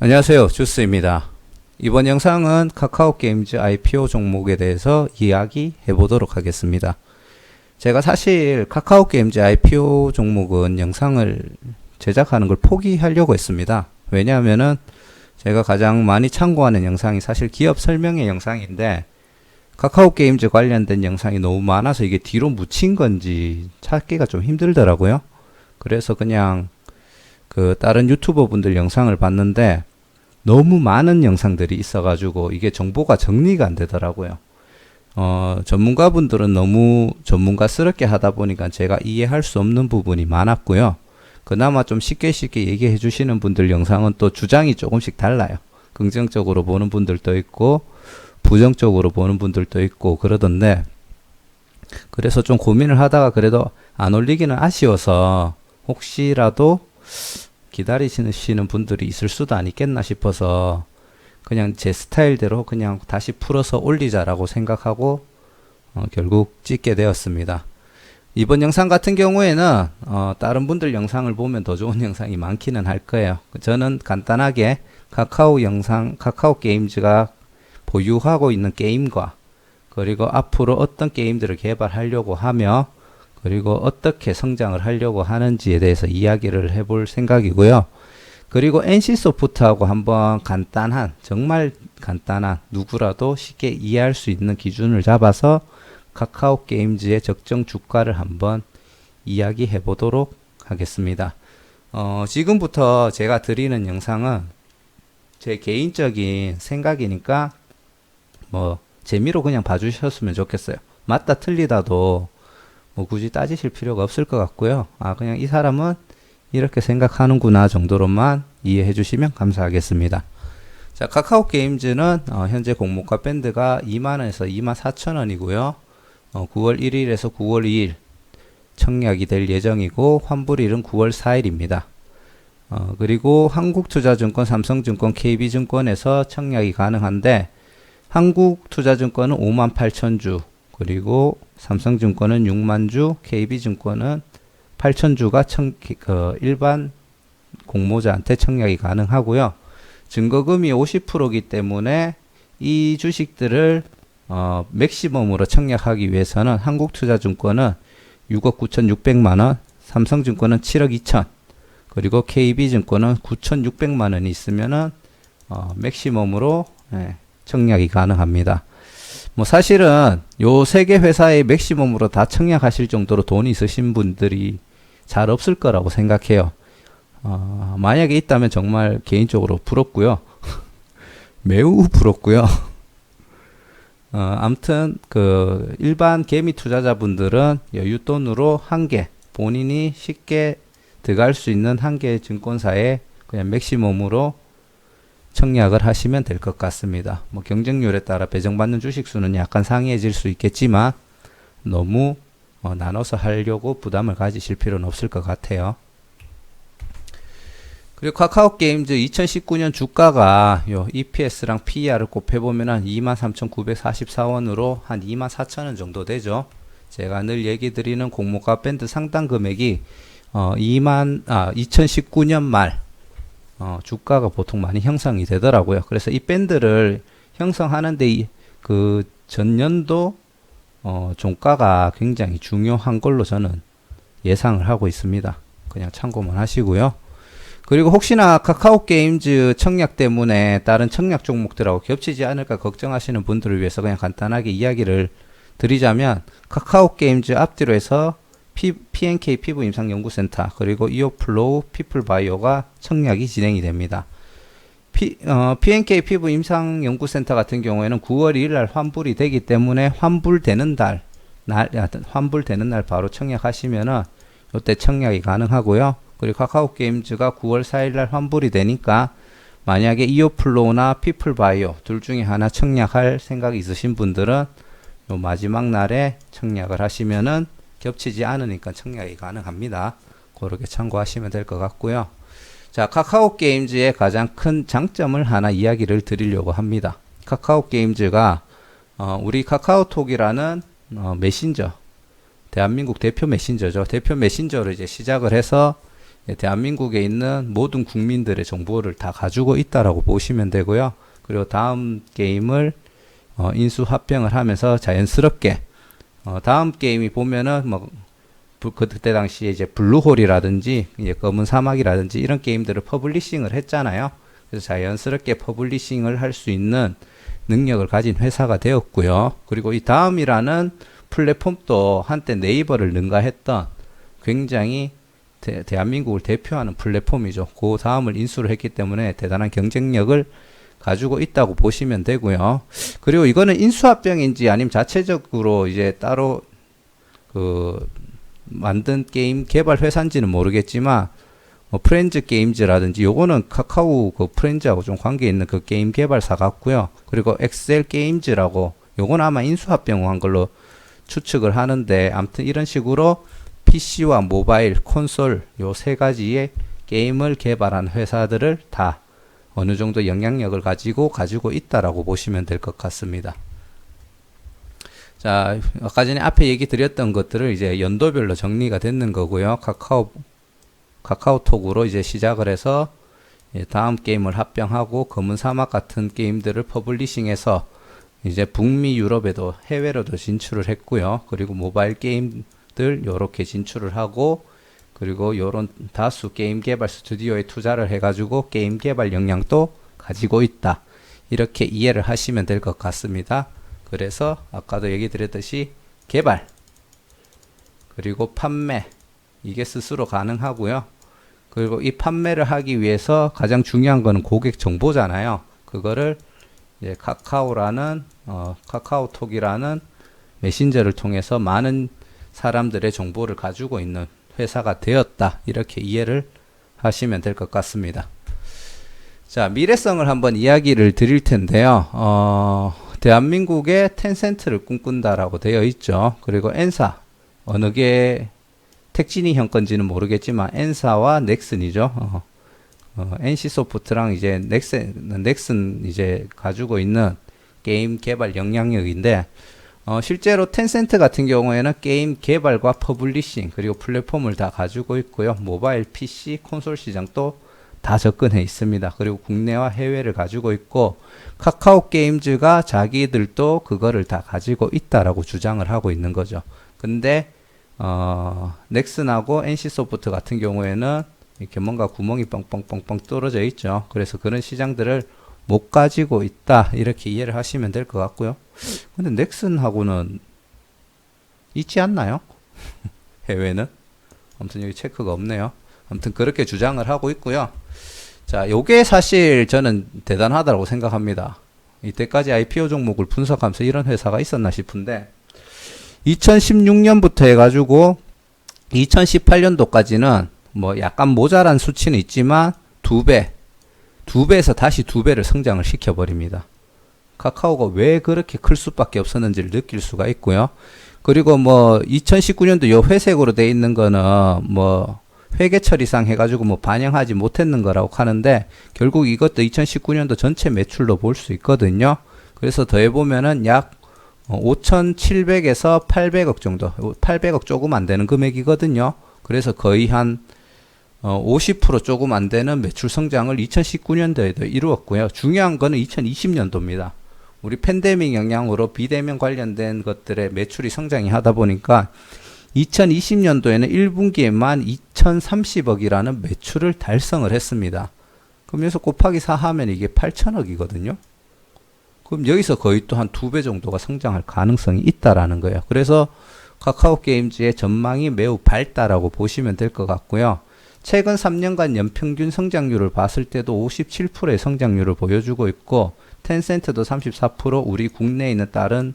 안녕하세요, 주스입니다. 이번 영상은 카카오게임즈 IPO 종목에 대해서 이야기해 보도록 하겠습니다. 제가 사실 카카오게임즈 IPO 종목은 영상을 제작하는 걸 포기하려고 했습니다. 왜냐하면은 제가 가장 많이 참고하는 영상이 사실 기업 설명의 영상인데 카카오게임즈 관련된 영상이 너무 많아서 이게 뒤로 묻힌 건지 찾기가 좀 힘들더라고요. 그래서 그냥 다른 유튜버 분들 영상을 봤는데 너무 많은 영상들이 있어가지고 이게 정보가 정리가 안 되더라고요. 전문가분들은 너무 전문가스럽게 하다 보니까 제가 이해할 수 없는 부분이 많았고요. 그나마 좀 쉽게 얘기해 주시는 분들 영상은 또 주장이 조금씩 달라요. 긍정적으로 보는 분들도 있고 부정적으로 보는 분들도 있고 그러던데, 그래서 좀 고민을 하다가 그래도 안 올리기는 아쉬워서 혹시라도 기다리시는 분들이 있을 수도 안 있겠나 싶어서 그냥 제 스타일대로 그냥 다시 풀어서 올리자라고 생각하고 결국 찍게 되었습니다. 이번 영상 같은 경우에는 다른 분들 영상을 보면 더 좋은 영상이 많기는 할 거예요. 저는 간단하게 카카오 게임즈가 보유하고 있는 게임과 그리고 앞으로 어떤 게임들을 개발하려고 하며 그리고 어떻게 성장을 하려고 하는지에 대해서 이야기를 해볼 생각이고요. 그리고 NC소프트하고 한번 정말 간단한 누구라도 쉽게 이해할 수 있는 기준을 잡아서 카카오게임즈의 적정 주가를 한번 이야기해 보도록 하겠습니다. 지금부터 제가 드리는 영상은 제 개인적인 생각이니까 재미로 그냥 봐주셨으면 좋겠어요. 맞다 틀리다도 굳이 따지실 필요가 없을 것 같고요. 그냥 이 사람은 이렇게 생각하는구나 정도로만 이해해 주시면 감사하겠습니다. 자, 카카오게임즈는 현재 공모가 밴드가 2만원에서 24,000원이고요. 9월 1일에서 9월 2일 청약이 될 예정이고 환불일은 9월 4일입니다. 그리고 한국투자증권, 삼성증권, KB증권에서 청약이 가능한데 한국투자증권은 58,000주, 그리고 삼성증권은 6만주, KB증권은 8,000주가 일반 공모자한테 청약이 가능하고요. 증거금이 50%이기 때문에 이 주식들을 맥시멈으로 청약하기 위해서는 한국투자증권은 6억 9,600만원, 삼성증권은 7억 2천, 그리고 KB증권은 9,600만원이 있으면은 맥시멈으로 청약이 가능합니다. 사실은 요 세 개 회사의 맥시멈으로 다 청약하실 정도로 돈이 있으신 분들이 잘 없을 거라고 생각해요. 만약에 있다면 정말 개인적으로 부럽고요. 매우 부럽고요. 아무튼 일반 개미 투자자분들은 여윳돈으로 본인이 쉽게 들어갈 수 있는 한 개의 증권사에 그냥 맥시멈으로 청약을 하시면 될 것 같습니다. 경쟁률에 따라 배정받는 주식수는 약간 상이해질 수 있겠지만 너무 나눠서 하려고 부담을 가지실 필요는 없을 것 같아요. 그리고 카카오게임즈 2019년 주가가 EPS랑 PER을 곱해보면 23,944원으로 한 24,000원 정도 되죠. 제가 늘 얘기 드리는 공모가 밴드 상당 금액이 2019년 말 주가가 보통 많이 형성이 되더라고요. 그래서 이 밴드를 형성하는데 전년도 종가가 굉장히 중요한 걸로 저는 예상을 하고 있습니다. 그냥 참고만 하시고요. 그리고 혹시나 카카오게임즈 청약 때문에 다른 청약 종목들하고 겹치지 않을까 걱정하시는 분들을 위해서 그냥 간단하게 이야기를 드리자면 카카오게임즈 앞뒤로 해서 PNK 피부임상연구센터 그리고 이오플로우 피플바이오가 청약이 진행이 됩니다. PNK 피부임상연구센터 같은 경우에는 9월 2일 날 환불이 되기 때문에 환불되는 날 바로 청약하시면은 이때 청약이 가능하고요. 그리고 카카오게임즈가 9월 4일 날 환불이 되니까 만약에 이오플로우나 피플바이오 둘 중에 하나 청약할 생각이 있으신 분들은 요 마지막 날에 청약을 하시면은 겹치지 않으니까 청약이 가능합니다. 그렇게 참고하시면 될 것 같고요. 자, 카카오게임즈의 가장 큰 장점을 하나 이야기를 드리려고 합니다. 카카오게임즈가 우리 카카오톡이라는 메신저, 대한민국 대표 메신저죠. 대표 메신저를 이제 시작을 해서 대한민국에 있는 모든 국민들의 정보를 다 가지고 있다라고 보시면 되고요. 그리고 다음 게임을 인수합병을 하면서 자연스럽게 다음 게임이 보면은 뭐 그때 당시에 이제 블루홀이라든지 이제 검은 사막이라든지 이런 게임들을 퍼블리싱을 했잖아요. 그래서 자연스럽게 퍼블리싱을 할 수 있는 능력을 가진 회사가 되었고요. 그리고 이 다음이라는 플랫폼도 한때 네이버를 능가했던 굉장히 대한민국을 대표하는 플랫폼이죠. 그 다음을 인수를 했기 때문에 대단한 경쟁력을 가지고 있다고 보시면 되고요. 그리고 이거는 인수합병인지 아니면 자체적으로 이제 따로 만든 게임 개발 회사인지는 모르겠지만 프렌즈 게임즈라든지 요거는 카카오 프렌즈하고 좀 관계 있는 그 게임 개발사 같고요. 그리고 엑셀 게임즈라고 요건 아마 인수합병한 걸로 추측을 하는데, 아무튼 이런 식으로 PC와 모바일, 콘솔 요 세 가지의 게임을 개발한 회사들을 다 어느 정도 영향력을 가지고 있다라고 보시면 될 것 같습니다. 자, 아까 전에 앞에 얘기 드렸던 것들을 이제 연도별로 정리가 됐는 거고요. 카카오톡으로 이제 시작을 해서 다음 게임을 합병하고 검은 사막 같은 게임들을 퍼블리싱해서 이제 북미 유럽에도 해외로도 진출을 했고요. 그리고 모바일 게임들 요렇게 진출을 하고, 그리고 요런 다수 게임 개발 스튜디오에 투자를 해가지고 게임 개발 역량도 가지고 있다. 이렇게 이해를 하시면 될 것 같습니다. 그래서 아까도 얘기 드렸듯이 개발 그리고 판매 이게 스스로 가능하고요. 그리고 이 판매를 하기 위해서 가장 중요한 거는 고객 정보잖아요. 그거를 이제 카카오톡이라는 메신저를 통해서 많은 사람들의 정보를 가지고 있는 회사가 되었다. 이렇게 이해를 하시면 될 것 같습니다. 자, 미래성을 한번 이야기를 드릴 텐데요. 대한민국의 텐센트를 꿈꾼다라고 되어 있죠. 그리고 N사, 어느 게 택진이 형 건지는 모르겠지만 N사와 넥슨이죠. NC소프트랑 이제 넥슨 이제 가지고 있는 게임 개발 영향력인데, 실제로 텐센트 같은 경우에는 게임 개발과 퍼블리싱 그리고 플랫폼을 다 가지고 있고요. 모바일, PC, 콘솔 시장도 다 접근해 있습니다. 그리고 국내와 해외를 가지고 있고, 카카오 게임즈가 자기들도 그거를 다 가지고 있다라고 주장을 하고 있는 거죠. 근데 넥슨하고 NC소프트 같은 경우에는 이렇게 뭔가 구멍이 뻥뻥뻥뻥 뚫어져 있죠. 그래서 그런 시장들을 못 가지고 있다. 이렇게 이해를 하시면 될 것 같고요. 근데 넥슨하고는 있지 않나요? 해외는? 아무튼 여기 체크가 없네요. 아무튼 그렇게 주장을 하고 있고요. 자, 요게 사실 저는 대단하다고 생각합니다. 이때까지 IPO 종목을 분석하면서 이런 회사가 있었나 싶은데, 2016년부터 해가지고 2018년도까지는 뭐 약간 모자란 수치는 있지만 두 배에서 다시 2배를 성장을 시켜버립니다. 카카오가 왜 그렇게 클 수밖에 없었는지를 느낄 수가 있고요. 그리고 뭐 2019년도 요 회색으로 돼 있는 거는 뭐 회계 처리상 해가지고 뭐 반영하지 못했는 거라고 하는데, 결국 이것도 2019년도 전체 매출로 볼 수 있거든요. 그래서 더해보면은 약 5,700에서 800억 정도, 800억 조금 안 되는 금액이거든요. 그래서 거의 한 50% 조금 안 되는 매출 성장을 2019년도에도 이루었고요. 중요한 거는 2020년도입니다. 우리 팬데믹 영향으로 비대면 관련된 것들의 매출이 성장이 하다 보니까 2020년도에는 1분기에만 2,030억이라는 매출을 달성을 했습니다. 그럼 여기서 곱하기 4 하면 이게 8천억이거든요. 그럼 여기서 거의 또 한 2배 정도가 성장할 가능성이 있다라는 거예요. 그래서 카카오 게임즈의 전망이 매우 밝다라고 보시면 될 것 같고요. 최근 3년간 연평균 성장률을 봤을 때도 57%의 성장률을 보여주고 있고, 텐센트도 34%, 우리 국내에 있는 다른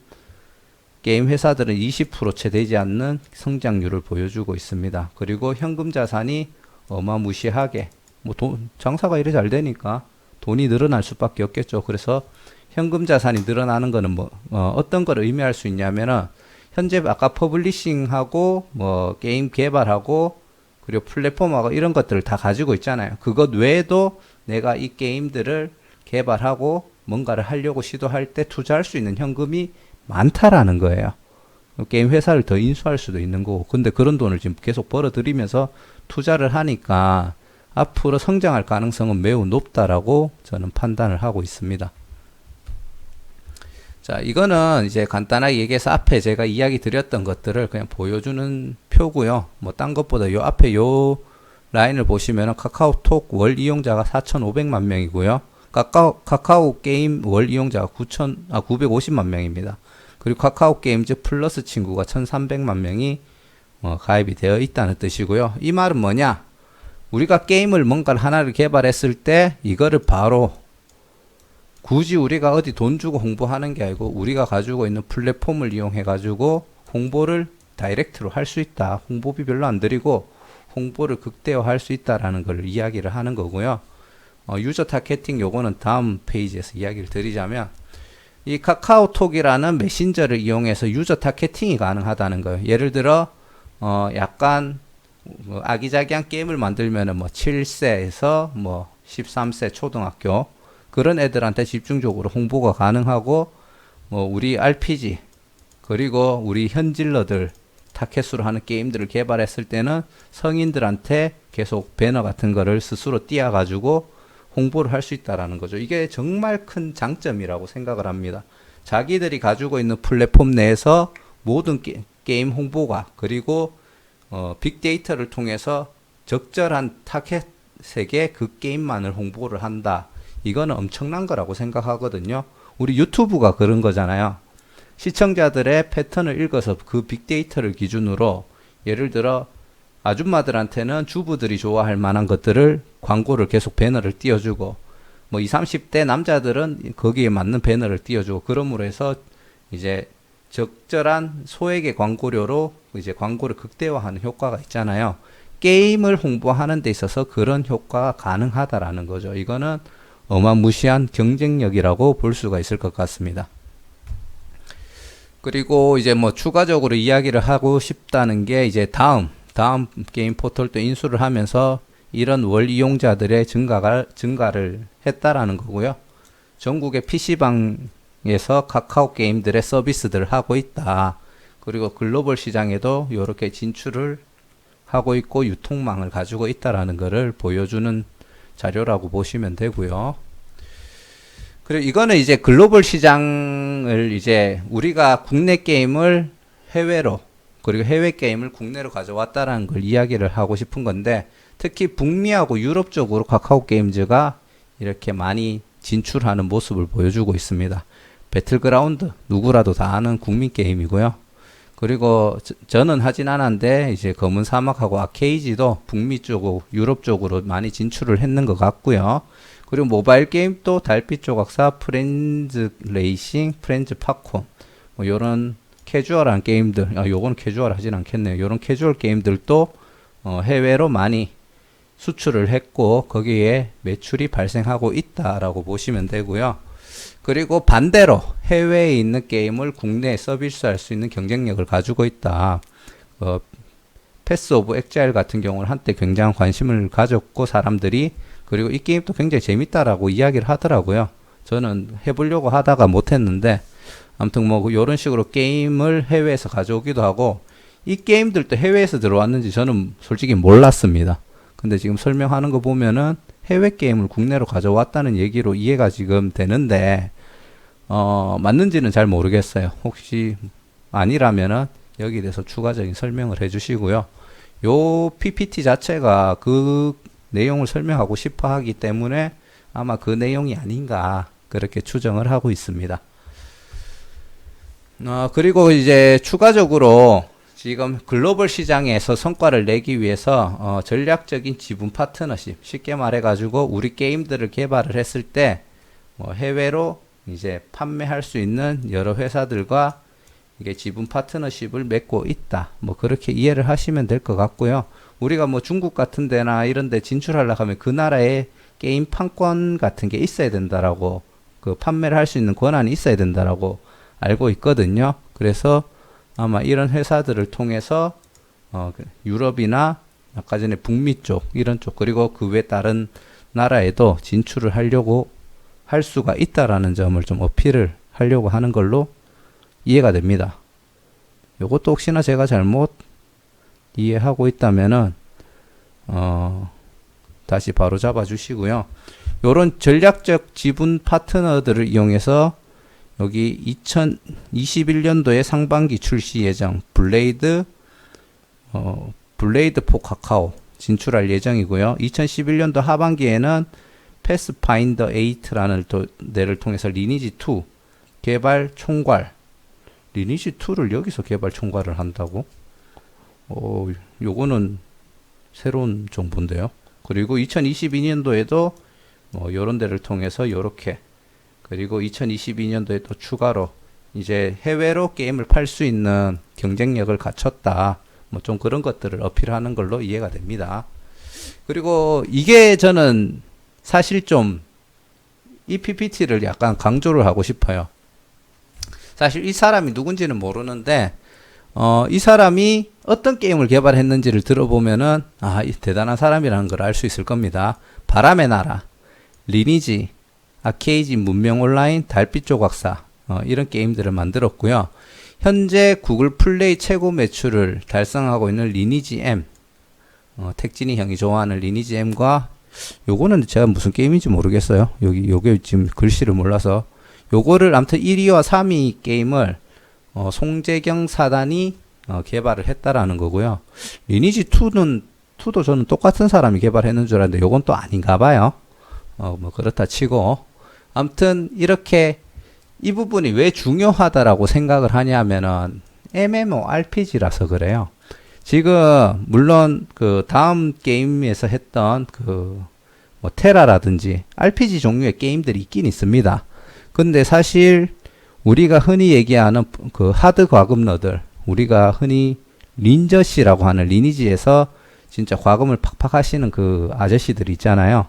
게임 회사들은 20% 채 되지 않는 성장률을 보여주고 있습니다. 그리고 현금 자산이 어마무시하게, 뭐 장사가 이래 잘 되니까 돈이 늘어날 수밖에 없겠죠. 그래서 현금 자산이 늘어나는 거는 뭐 어떤 걸 의미할 수 있냐면은, 현재 아까 퍼블리싱하고 뭐 게임 개발하고 그리고 플랫폼하고 이런 것들을 다 가지고 있잖아요. 그것 외에도 내가 이 게임들을 개발하고 뭔가를 하려고 시도할 때 투자할 수 있는 현금이 많다라는 거예요. 게임 회사를 더 인수할 수도 있는 거고. 근데 그런 돈을 지금 계속 벌어들이면서 투자를 하니까 앞으로 성장할 가능성은 매우 높다라고 저는 판단을 하고 있습니다. 자, 이거는 이제 간단하게 얘기해서 앞에 제가 이야기 드렸던 것들을 그냥 보여주는 표고요. 뭐 딴 것보다 요 앞에 요 라인을 보시면은 카카오톡 월 이용자가 4,500만 명이고요. 카카오 게임 월 이용자가 950만 명입니다. 그리고 카카오 게임즈 플러스 친구가 1,300만 명이 가입이 되어 있다는 뜻이고요. 이 말은 뭐냐? 우리가 게임을 뭔가를 하나를 개발했을 때 이거를 바로 굳이 우리가 어디 돈 주고 홍보하는 게 아니고 우리가 가지고 있는 플랫폼을 이용해 가지고 홍보를 다이렉트로 할 수 있다. 홍보비 별로 안 들이고 홍보를 극대화할 수 있다라는 걸 이야기를 하는 거고요. 유저 타겟팅 요거는 다음 페이지에서 이야기를 드리자면 이 카카오톡이라는 메신저를 이용해서 유저 타겟팅이 가능하다는 거예요. 예를 들어 약간 아기자기한 게임을 만들면은 뭐 7세에서 뭐 13세 초등학교 그런 애들한테 집중적으로 홍보가 가능하고 뭐 우리 RPG 그리고 우리 현질러들 타켓으로 하는 게임들을 개발했을 때는 성인들한테 계속 배너 같은 거를 스스로 띄워가지고 홍보를 할 수 있다라는 거죠. 이게 정말 큰 장점이라고 생각을 합니다. 자기들이 가지고 있는 플랫폼 내에서 모든 게임 홍보가 그리고 빅데이터를 통해서 적절한 타켓에게 그 게임만을 홍보를 한다. 이거는 엄청난 거라고 생각하거든요. 우리 유튜브가 그런 거잖아요. 시청자들의 패턴을 읽어서 그 빅데이터를 기준으로 예를 들어 아줌마들한테는 주부들이 좋아할 만한 것들을 광고를 계속 배너를 띄워주고 뭐 20, 30대 남자들은 거기에 맞는 배너를 띄워주고 그러므로 해서 이제 적절한 소액의 광고료로 이제 광고를 극대화하는 효과가 있잖아요. 게임을 홍보하는 데 있어서 그런 효과가 가능하다라는 거죠. 이거는 어마무시한 경쟁력이라고 볼 수가 있을 것 같습니다. 그리고 이제 뭐 추가적으로 이야기를 하고 싶다는 게 이제 다음 게임 포털도 인수를 하면서 이런 월 이용자들의 증가를 했다라는 거고요. 전국의 PC방에서 카카오 게임들의 서비스들을 하고 있다. 그리고 글로벌 시장에도 이렇게 진출을 하고 있고 유통망을 가지고 있다라는 것을 보여주는 자료라고 보시면 되고요. 그리고 이거는 이제 글로벌 시장을 이제 우리가 국내 게임을 해외로 그리고 해외 게임을 국내로 가져왔다라는 걸 이야기를 하고 싶은 건데 특히 북미하고 유럽 쪽으로 카카오 게임즈가 이렇게 많이 진출하는 모습을 보여주고 있습니다. 배틀그라운드 누구라도 다 아는 국민 게임이고요. 그리고 저는 하진 않았는데 이제 검은 사막하고 아케이지도 북미 쪽으로 유럽 쪽으로 많이 진출을 했는 것 같고요. 그리고 모바일 게임도 달빛 조각사, 프렌즈 레이싱, 프렌즈 팝콘 뭐 요런 캐주얼한 게임들, 요거는 캐주얼 하진 않겠네요. 요런 캐주얼 게임들도 해외로 많이 수출을 했고 거기에 매출이 발생하고 있다라고 보시면 되고요. 그리고 반대로 해외에 있는 게임을 국내에 서비스할 수 있는 경쟁력을 가지고 있다. 패스 오브 엑자일 같은 경우는 한때 굉장한 관심을 가졌고 사람들이 그리고 이 게임도 굉장히 재밌다라고 이야기를 하더라고요. 저는 해보려고 하다가 못했는데 아무튼 뭐 이런 식으로 게임을 해외에서 가져오기도 하고 이 게임들도 해외에서 들어왔는지 저는 솔직히 몰랐습니다. 근데 지금 설명하는 거 보면은 해외 게임을 국내로 가져왔다는 얘기로 이해가 지금 되는데 맞는지는 잘 모르겠어요. 혹시 아니라면은 여기에 대해서 추가적인 설명을 해주시고요. 요 PPT 자체가 그 내용을 설명하고 싶어 하기 때문에 아마 그 내용이 아닌가 그렇게 추정을 하고 있습니다. 그리고 이제 추가적으로 지금 글로벌 시장에서 성과를 내기 위해서 전략적인 지분 파트너십 쉽게 말해 가지고 우리 게임들을 개발을 했을 때 뭐 해외로 이제 판매할 수 있는 여러 회사들과 이게 지분 파트너십을 맺고 있다. 뭐 그렇게 이해를 하시면 될 것 같고요. 우리가 뭐 중국 같은 데나 이런 데 진출하려고 하면 그 나라에 게임 판권 같은 게 있어야 된다라고 그 판매를 할 수 있는 권한이 있어야 된다라고 알고 있거든요. 그래서 아마 이런 회사들을 통해서 유럽이나 아까 전에 북미 쪽 이런 쪽 그리고 그 외 다른 나라에도 진출을 하려고 할 수가 있다라는 점을 좀 어필을 하려고 하는 걸로 이해가 됩니다. 요것도 혹시나 제가 잘못 이해하고 있다면은 다시 바로 잡아 주시고요. 요런 전략적 지분 파트너들을 이용해서 여기 2021년도에 상반기 출시 예정 블레이드 4 카카오 진출할 예정이고요. 2011년도 하반기에는 패스파인더 8라는 데를 통해서 리니지 2 개발 총괄, 리니지 2를 여기서 개발 총괄을 한다고? 요거는 새로운 정보인데요. 그리고 2022년도에도 요런 데를 통해서 요렇게, 그리고 2022년도에 또 추가로 이제 해외로 게임을 팔 수 있는 경쟁력을 갖췄다. 뭐 좀 그런 것들을 어필하는 걸로 이해가 됩니다. 그리고 이게 저는 사실 좀 이 PPT를 약간 강조를 하고 싶어요. 사실 이 사람이 누군지는 모르는데 이 사람이 어떤 게임을 개발했는지를 들어보면은 이 대단한 사람이라는 걸 알 수 있을 겁니다. 바람의 나라, 리니지, 아케이지 문명 온라인, 달빛 조각사 이런 게임들을 만들었고요. 현재 구글 플레이 최고 매출을 달성하고 있는 리니지 M, 택진이 형이 좋아하는 리니지 M과 요거는 제가 무슨 게임인지 모르겠어요. 요게 지금 글씨를 몰라서 요거를 아무튼 1위와 3위 게임을 송재경 사단이 개발을 했다라는 거고요. 리니지 2도 저는 똑같은 사람이 개발했는 줄 알았는데 요건 또 아닌가 봐요. 뭐 그렇다 치고 아무튼 이렇게 이 부분이 왜 중요하다라고 생각을 하냐면은 MMORPG라서 그래요. 지금 물론 그 다음 게임에서 했던 뭐 테라라든지 RPG 종류의 게임들이 있긴 있습니다. 근데 사실 우리가 흔히 얘기하는 그 하드 과금러들, 우리가 흔히 린저씨라고 하는 리니지에서 진짜 과금을 팍팍 하시는 그 아저씨들 있잖아요.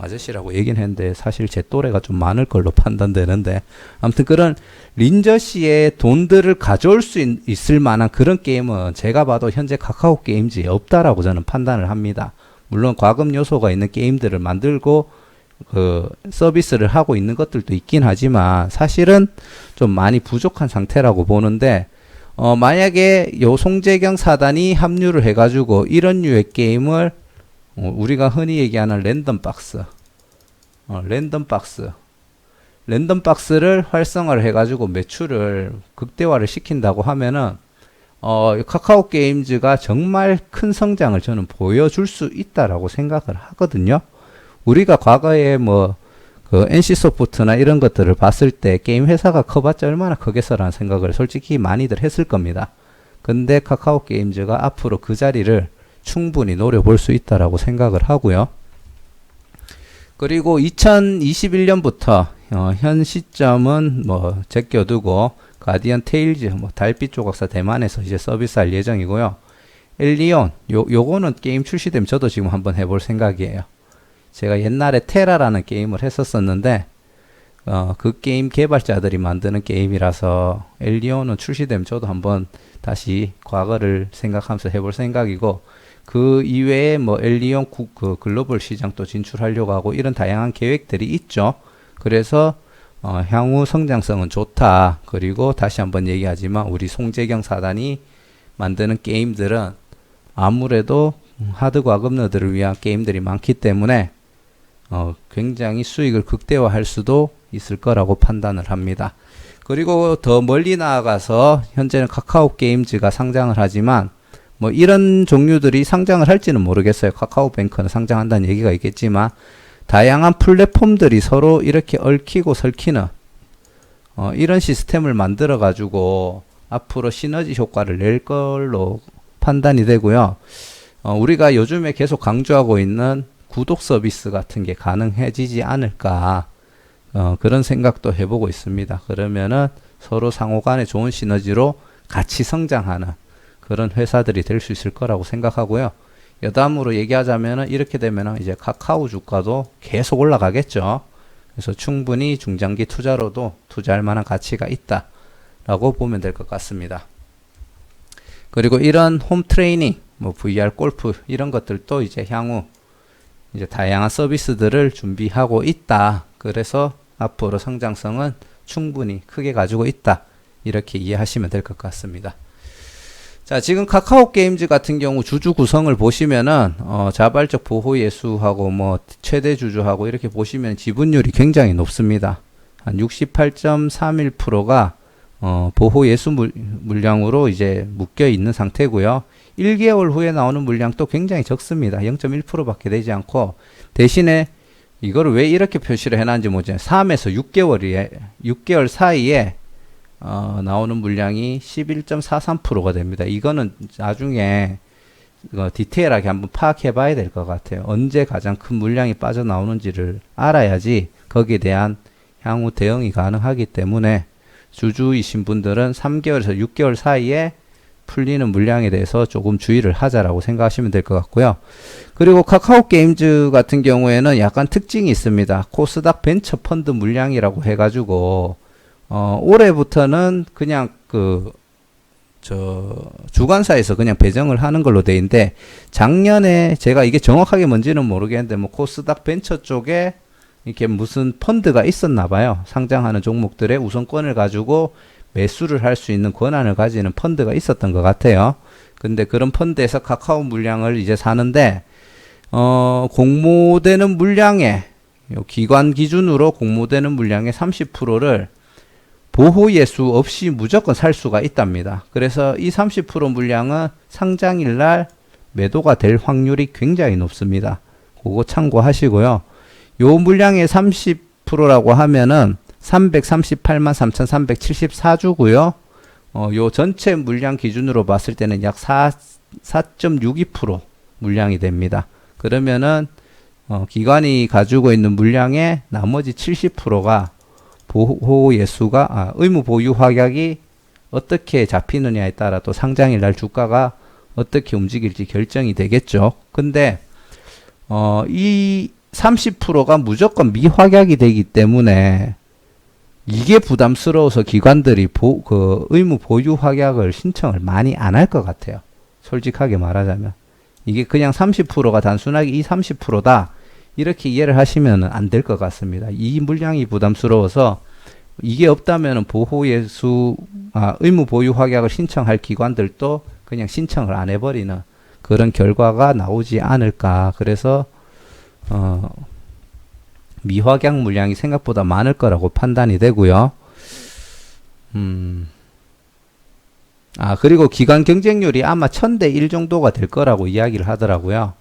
아저씨라고 얘기는 했는데 사실 제 또래가 좀 많을 걸로 판단되는데 아무튼 그런 린저씨의 돈들을 가져올 수 있을 만한 그런 게임은 제가 봐도 현재 카카오 게임즈에 없다라고 저는 판단을 합니다. 물론 과금 요소가 있는 게임들을 만들고 그 서비스를 하고 있는 것들도 있긴 하지만 사실은 좀 많이 부족한 상태라고 보는데 만약에 요 송재경 사단이 합류를 해가지고 이런 류의 게임을 우리가 흔히 얘기하는 랜덤 박스를 활성화를 해가지고 매출을 극대화를 시킨다고 하면은 카카오 게임즈가 정말 큰 성장을 저는 보여줄 수 있다라고 생각을 하거든요. 우리가 과거에 그 NC소프트나 이런 것들을 봤을 때 게임 회사가 커봤자 얼마나 크겠어라는 생각을 솔직히 많이들 했을 겁니다. 근데 카카오 게임즈가 앞으로 그 자리를 충분히 노려볼 수 있다라고 생각을 하고요. 그리고 2021년부터 현 시점은 뭐 제껴두고 가디언 테일즈, 달빛 조각사 대만에서 이제 서비스할 예정이고요. 엘리온 요거는 게임 출시되면 저도 지금 한번 해볼 생각이에요. 제가 옛날에 테라라는 게임을 했었었는데 그 게임 개발자들이 만드는 게임이라서 엘리온은 출시되면 저도 한번 다시 과거를 생각하면서 해볼 생각이고 그 이외에 뭐 엘리온 그 글로벌 시장도 진출하려고 하고 이런 다양한 계획들이 있죠. 그래서 향후 성장성은 좋다. 그리고 다시 한번 얘기하지만 우리 송재경 사단이 만드는 게임들은 아무래도 하드 과금러들을 위한 게임들이 많기 때문에 굉장히 수익을 극대화할 수도 있을 거라고 판단을 합니다. 그리고 더 멀리 나아가서 현재는 카카오 게임즈가 상장을 하지만 뭐 이런 종류들이 상장을 할지는 모르겠어요. 카카오뱅크는 상장한다는 얘기가 있겠지만 다양한 플랫폼들이 서로 이렇게 얽히고 설키는 이런 시스템을 만들어 가지고 앞으로 시너지 효과를 낼 걸로 판단이 되고요. 우리가 요즘에 계속 강조하고 있는 구독 서비스 같은 게 가능해지지 않을까 그런 생각도 해보고 있습니다. 그러면은 서로 상호 간에 좋은 시너지로 같이 성장하는 그런 회사들이 될 수 있을 거라고 생각하고요. 여담으로 얘기하자면은 이렇게 되면은 이제 카카오 주가도 계속 올라가겠죠. 그래서 충분히 중장기 투자로도 투자할 만한 가치가 있다라고 보면 될 것 같습니다. 그리고 이런 홈 트레이닝, 뭐 VR 골프 이런 것들도 이제 향후 이제 다양한 서비스들을 준비하고 있다. 그래서 앞으로 성장성은 충분히 크게 가지고 있다. 이렇게 이해하시면 될 것 같습니다. 자, 지금 카카오 게임즈 같은 경우 주주 구성을 보시면은 자발적 보호 예수하고 뭐 최대 주주하고 이렇게 보시면 지분율이 굉장히 높습니다. 한 68.31%가 보호 예수 물량으로 이제 묶여 있는 상태고요. 1개월 후에 나오는 물량도 굉장히 적습니다. 0.1%밖에 되지 않고, 대신에 이거를 왜 이렇게 표시를 해놨는지 모르겠어요. 3에서 6개월 사이에 나오는 물량이 11.43%가 됩니다. 이거는 나중에 디테일하게 한번 파악해 봐야 될 것 같아요. 언제 가장 큰 물량이 빠져나오는지를 알아야지 거기에 대한 향후 대응이 가능하기 때문에 주주이신 분들은 3개월에서 6개월 사이에 풀리는 물량에 대해서 조금 주의를 하자라고 생각하시면 될 것 같고요. 그리고 카카오 게임즈 같은 경우에는 약간 특징이 있습니다. 코스닥 벤처 펀드 물량이라고 해가지고 올해부터는 그냥 주관사에서 그냥 배정을 하는 걸로 돼 있는데, 작년에 제가 이게 정확하게 뭔지는 모르겠는데 뭐 코스닥 벤처 쪽에 이렇게 무슨 펀드가 있었나 봐요. 상장하는 종목들의 우선권을 가지고 매수를 할 수 있는 권한을 가지는 펀드가 있었던 것 같아요. 근데 그런 펀드에서 카카오 물량을 이제 사는데, 공모되는 물량에, 기관 기준으로 공모되는 물량의 30%를 보호 예수 없이 무조건 살 수가 있답니다. 그래서 이 30% 물량은 상장일 날 매도가 될 확률이 굉장히 높습니다. 그거 참고하시고요. 요 물량의 30%라고 하면은 338만 3,374주고요. 요 전체 물량 기준으로 봤을 때는 약 4.62% 물량이 됩니다. 그러면은 기관이 가지고 있는 물량의 나머지 70%가 보호 예수가 의무 보유 확약이 어떻게 잡히느냐에 따라 또 상장일 날 주가가 어떻게 움직일지 결정이 되겠죠. 근데 이 30%가 무조건 미확약이 되기 때문에 이게 부담스러워서 기관들이 의무 보유 확약을 신청을 많이 안 할 것 같아요. 솔직하게 말하자면. 이게 그냥 30%가 단순하게 이 30%다. 이렇게 이해를 하시면 안 될 것 같습니다. 이 물량이 부담스러워서 이게 없다면 의무 보유 확약을 신청할 기관들도 그냥 신청을 안 해버리는 그런 결과가 나오지 않을까. 그래서 미확약 물량이 생각보다 많을 거라고 판단이 되고요. 그리고 기관 경쟁률이 아마 1000대 1 정도가 될 거라고 이야기를 하더라고요.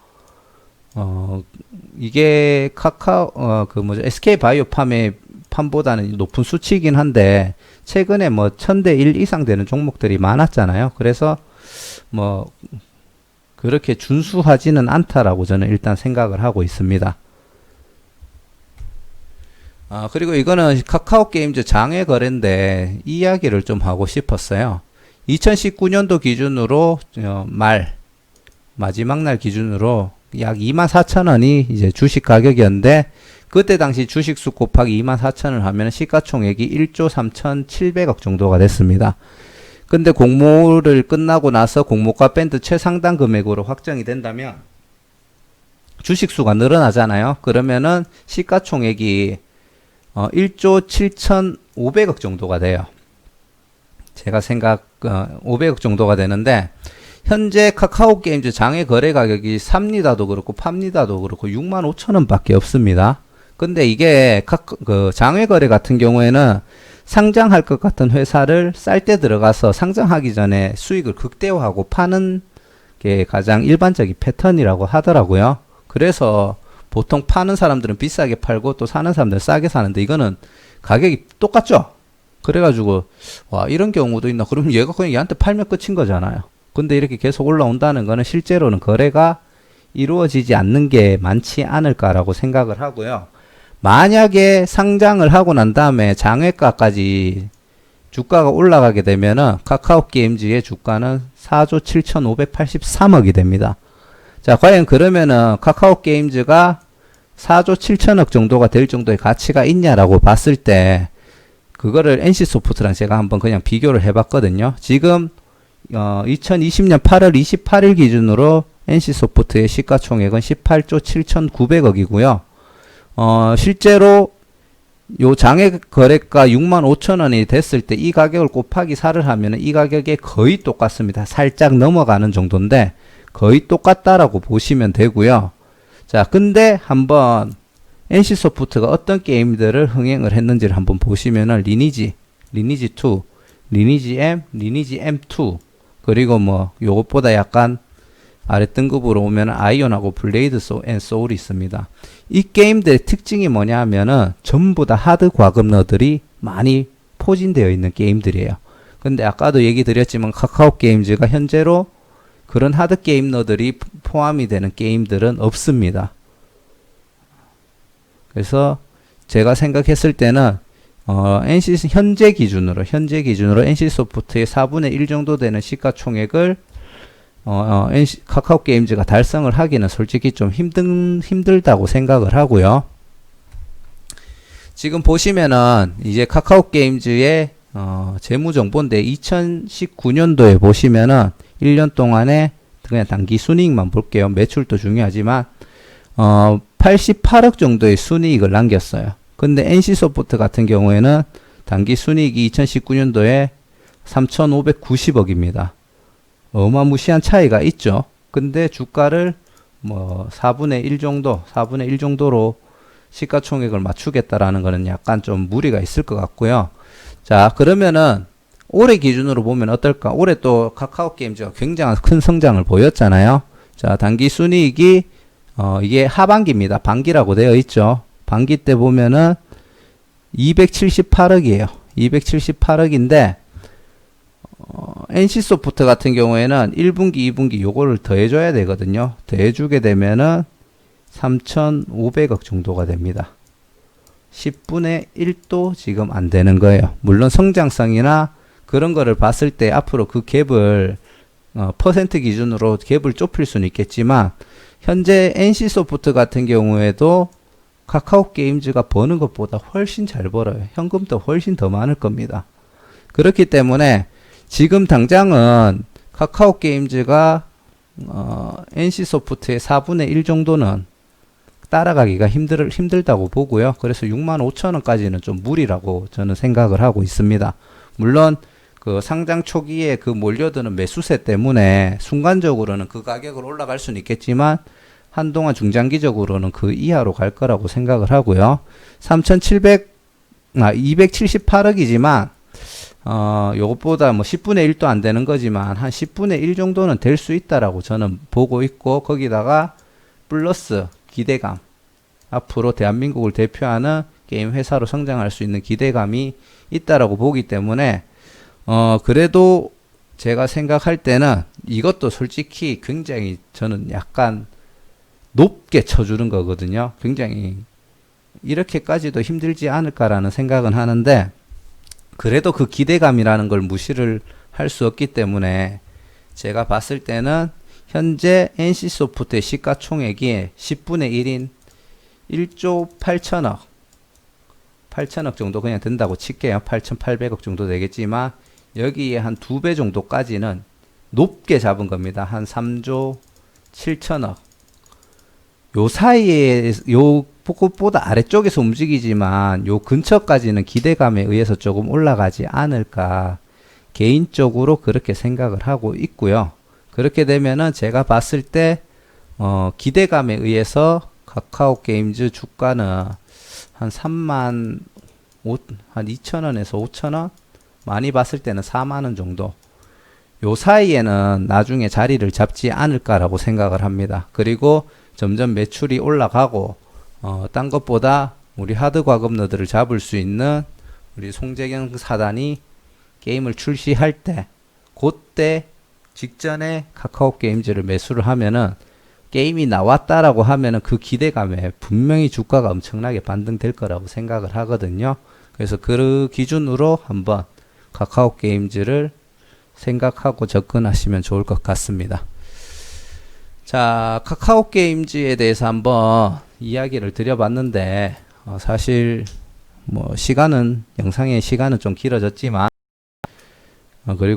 이게 SK 바이오팜의 팜보다는 높은 수치이긴 한데, 최근에 뭐 1000대 1 이상 되는 종목들이 많았잖아요. 그래서 뭐 그렇게 준수하지는 않다라고 저는 일단 생각을 하고 있습니다. 그리고 이거는 카카오 게임즈 장외 거래인데 이 이야기를 좀 하고 싶었어요. 2019년도 기준으로 마지막 날 기준으로 약 24,000원이 이제 주식 가격이었는데, 그때 당시 주식수 곱하기 24,000원을 하면 시가총액이 1조 3,700억 정도가 됐습니다. 근데 공모를 끝나고 나서 공모가 밴드 최상단 금액으로 확정이 된다면 주식수가 늘어나잖아요. 그러면은 시가총액이 1조 7,500억 정도가 돼요. 제가 500억 정도가 되는데, 현재 카카오 게임즈 장외 거래 가격이 삽니다도 그렇고 팝니다도 그렇고 65,000원 밖에 없습니다. 근데 이게 장외 거래 같은 경우에는 상장할 것 같은 회사를 쌀 때 들어가서 상장하기 전에 수익을 극대화하고 파는 게 가장 일반적인 패턴이라고 하더라고요. 그래서 보통 파는 사람들은 비싸게 팔고 또 사는 사람들은 싸게 사는데, 이거는 가격이 똑같죠? 그래가지고 이런 경우도 있나? 그럼 얘가 그냥 얘한테 팔면 끝인 거잖아요. 근데 이렇게 계속 올라온다는 거는 실제로는 거래가 이루어지지 않는 게 많지 않을까라고 생각을 하고요. 만약에 상장을 하고 난 다음에 장외가까지 주가가 올라가게 되면은 카카오 게임즈의 주가는 4조 7,583억이 됩니다. 자, 과연 그러면은 카카오 게임즈가 4조 7천억 정도가 될 정도의 가치가 있냐라고 봤을 때, 그거를 NC소프트랑 제가 한번 그냥 비교를 해봤거든요. 지금 2020년 8월 28일 기준으로 NC소프트의 시가총액은 18조 7,900억이고요. 실제로 요 장외 거래가 65,000원이 됐을 때 이 가격을 곱하기 4를 하면은 이 가격에 거의 똑같습니다. 살짝 넘어가는 정도인데 거의 똑같다라고 보시면 되고요. 자, 근데 한번 NC소프트가 어떤 게임들을 흥행을 했는지를 한번 보시면은 리니지 2, 리니지 M, 리니지 M2 그리고 뭐 요것보다 약간 아래 등급으로 오면 아이온하고 블레이드 앤 소울이 있습니다. 이 게임들의 특징이 뭐냐 하면은 전부 다 하드 과금러들이 많이 포진되어 있는 게임들이에요. 근데 아까도 얘기 드렸지만 카카오 게임즈가 현재로 그런 하드 게임러들이 포함이 되는 게임들은 없습니다. 그래서 제가 생각했을 때는 현재 기준으로 NC소프트의 4분의 1 정도 되는 시가총액을 카카오 게임즈가 달성을 하기는 솔직히 좀 힘들다고 생각을 하고요. 지금 보시면은 이제 카카오 게임즈의 재무정보인데 2019년도에 보시면은 1년 동안에 그냥 단기 순이익만 볼게요. 매출도 중요하지만 88억 정도의 순이익을 남겼어요. 근데 NC소프트 같은 경우에는 단기 순이익이 2019년도에 3,590억입니다. 어마무시한 차이가 있죠. 근데 주가를 뭐 4분의 1 정도로 시가총액을 맞추겠다라는 거는 약간 좀 무리가 있을 것 같고요. 자, 그러면은 올해 기준으로 보면 어떨까? 올해 또 카카오 게임즈가 굉장히 큰 성장을 보였잖아요. 자, 단기 순이익이 이게 하반기입니다. 반기라고 되어 있죠. 반기 때 보면은 278억이에요. 278억인데 NC소프트 같은 경우에는 1분기, 2분기 요거를 더해줘야 되거든요. 더해주게 되면은 3,500억 정도가 됩니다. 10분의 1도 지금 안 되는 거예요. 물론 성장성이나 그런 거를 봤을 때 앞으로 그 갭을 퍼센트 기준으로 갭을 좁힐 수는 있겠지만 현재 NC소프트 같은 경우에도 카카오 게임즈가 버는 것보다 훨씬 잘 벌어요. 현금도 훨씬 더 많을 겁니다. 그렇기 때문에 지금 당장은 카카오 게임즈가 NC소프트의 4분의 1 정도는 따라가기가 힘들다고 보고요. 그래서 65,000원까지는 좀 무리라고 저는 생각을 하고 있습니다. 물론 그 상장 초기에 그 몰려드는 매수세 때문에 순간적으로는 그 가격을 올라갈 수는 있겠지만 한동안 중장기적으로는 그 이하로 갈 거라고 생각을 하고요. 278억이지만 요것보다 뭐 10분의 1도 안 되는 거지만 한 10분의 1 정도는 될 수 있다라고 저는 보고 있고 거기다가 플러스 기대감 앞으로 대한민국을 대표하는 게임 회사로 성장할 수 있는 기대감이 있다라고 보기 때문에 그래도 제가 생각할 때는 이것도 솔직히 굉장히 저는 약간 높게 쳐주는 거거든요. 굉장히 이렇게까지도 힘들지 않을까라는 생각은 하는데 그래도 그 기대감이라는 걸 무시를 할 수 없기 때문에 제가 봤을 때는 현재 NC소프트의 시가총액이 10분의 1인 1조 8천억 정도 그냥 된다고 칠게요. 8,800억 정도 되겠지만 여기에 한 2배 정도까지는 높게 잡은 겁니다. 한 3조 7천억. 요 사이에 그것보다 아래쪽에서 움직이지만 요 근처까지는 기대감에 의해서 조금 올라가지 않을까 개인적으로 그렇게 생각을 하고 있고요. 그렇게 되면은 제가 봤을 때 기대감에 의해서 카카오 게임즈 주가는 한 3만 한 2천원에서 5천원 많이 봤을 때는 4만원 정도 요 사이에는 나중에 자리를 잡지 않을까라고 생각을 합니다. 그리고 점점 매출이 올라가고 딴 것보다 우리 하드 과금러들을 잡을 수 있는 우리 송재경 사단이 게임을 출시할 때 그때 직전에 카카오 게임즈를 매수를 하면은 게임이 나왔다라고 하면은 그 기대감에 분명히 주가가 엄청나게 반등될 거라고 생각을 하거든요. 그래서 그 기준으로 한번 카카오 게임즈를 생각하고 접근하시면 좋을 것 같습니다. 자, 카카오 게임즈에 대해서 한번 이야기를 드려봤는데 사실 뭐 영상의 시간은 좀 길어졌지만 그리고